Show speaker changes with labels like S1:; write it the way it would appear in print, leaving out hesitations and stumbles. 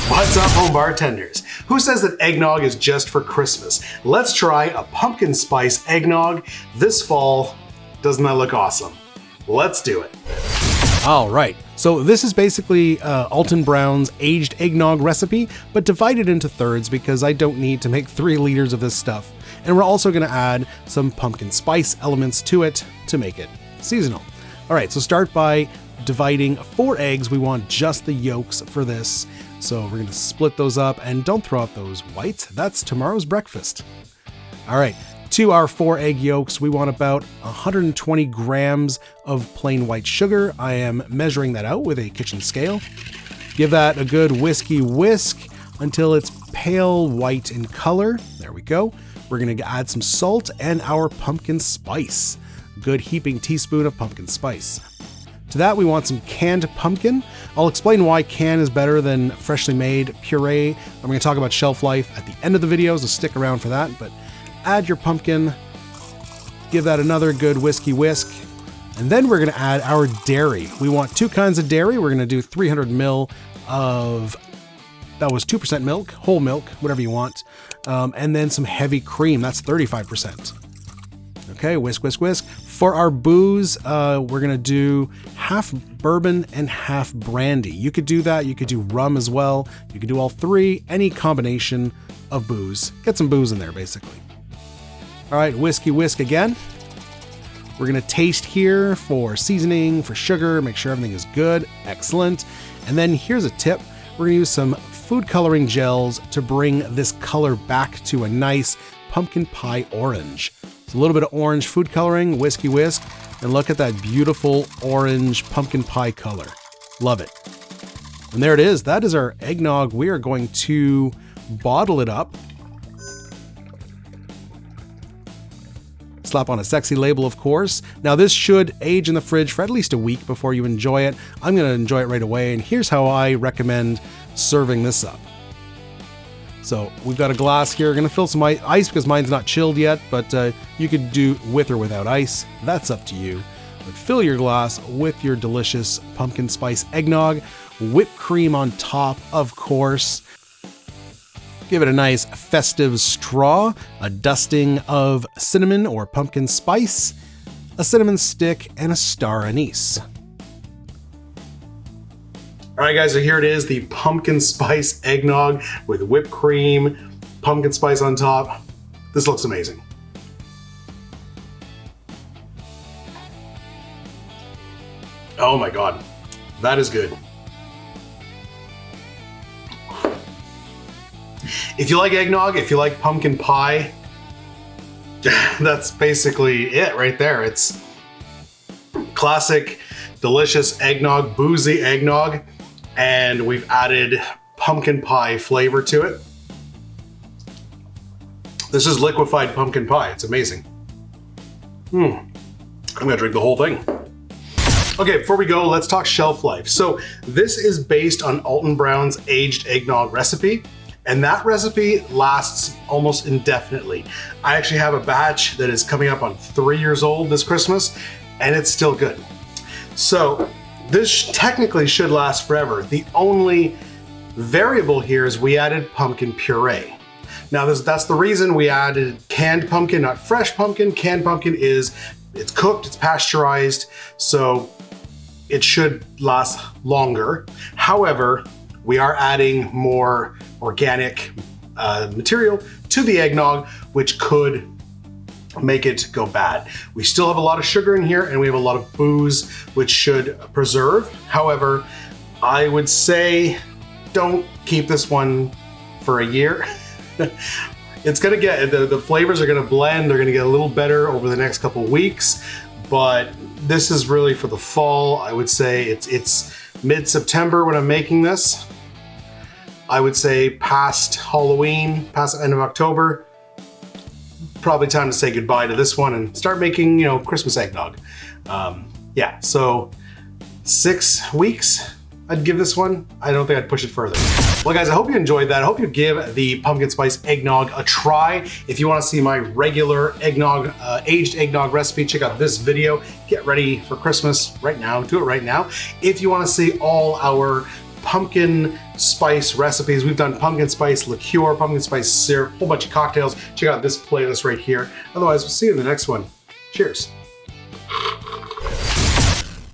S1: What's up, home bartenders? Who says that eggnog is just for Christmas? Let's try a pumpkin spice eggnog this fall. Doesn't that look awesome? Let's do it.
S2: All right, so this is basically Alton Brown's aged eggnog recipe, but divided into thirds because I don't need to make 3 liters of this stuff. And we're also gonna add some pumpkin spice elements to it to make it seasonal. All right, so start by dividing 4 eggs. We want just the yolks for this. So we're gonna split those up, and don't throw out those whites. That's tomorrow's breakfast. All right, to our 4 egg yolks, we want about 120 grams of plain white sugar. I am measuring that out with a kitchen scale. Give that a good whiskey whisk until it's pale white in color. There we go. We're gonna add some salt and our pumpkin spice. A good heaping teaspoon of pumpkin spice. To that, we want some canned pumpkin. I'll explain why canned is better than freshly made puree. I'm going to talk about shelf life at the end of the video, so stick around for that. But add your pumpkin, give that another good whiskey whisk, and then we're going to add our dairy. We want 2 kinds of dairy. We're going to do 300 ml of, that was 2% milk, whole milk, whatever you want, and then some heavy cream. That's 35%. Okay, whisk, whisk, whisk. For our booze, we're gonna do half bourbon and half brandy. You could do that, you could do rum as well. You could do all 3, any combination of booze. Get some booze in there, basically. All right, whiskey whisk again. We're gonna taste here for seasoning, for sugar, make sure everything is good, excellent. And then here's a tip. We're gonna use some food coloring gels to bring this color back to a nice pumpkin pie orange. So a little bit of orange food coloring, whiskey whisk, and look at that beautiful orange pumpkin pie color. Love it. And there it is. That is our eggnog. We are going to bottle it up. Slap on a sexy label, of course. Now this should age in the fridge for at least a week before you enjoy it. I'm gonna enjoy it right away, and here's how I recommend serving this up. So we've got a glass here. We're gonna fill some ice because mine's not chilled yet, but you could do with or without ice. That's up to you. But fill your glass with your delicious pumpkin spice eggnog, whipped cream on top, of course. Give it a nice festive straw, a dusting of cinnamon or pumpkin spice, a cinnamon stick, and a star anise.
S1: All right, guys, so here it is, the pumpkin spice eggnog with whipped cream, pumpkin spice on top. This looks amazing. Oh my God, that is good. If you like eggnog, if you like pumpkin pie, that's basically it right there. It's classic, delicious eggnog, boozy eggnog. And we've added pumpkin pie flavor to it. This is liquefied pumpkin pie. It's amazing. I'm gonna drink the whole thing. Okay, before we go, let's talk shelf life. So this is based on Alton Brown's aged eggnog recipe, and that recipe lasts almost indefinitely. I actually have a batch that is coming up on 3 years old this Christmas, and it's still good. So this technically should last forever. The only variable here is we added pumpkin puree. Now that's the reason we added canned pumpkin, not fresh pumpkin. Canned pumpkin it's cooked, it's pasteurized, so it should last longer. However, we are adding more organic material to the eggnog, which could make it go bad. We still have a lot of sugar in here, and we have a lot of booze, which should preserve. However, I would say don't keep this one for a year. It's gonna get, the flavors are gonna blend, they're gonna get a little better over the next couple weeks, but this is really for the fall. I would say it's mid-September when I'm making this. I would say past Halloween, past the end of October, probably time to say goodbye to this one and start making, Christmas eggnog. Yeah, so 6 weeks, I'd give this one. I don't think I'd push it further. Well guys, I hope you enjoyed that. I hope you give the pumpkin spice eggnog a try. If you want to see my regular eggnog, aged eggnog recipe, check out this video. Get ready for Christmas right now, do it right now. If you want to see all our pumpkin spice recipes. We've done pumpkin spice liqueur, pumpkin spice syrup, a whole bunch of cocktails. Check out this playlist right here. Otherwise, we'll see you in the next one. Cheers.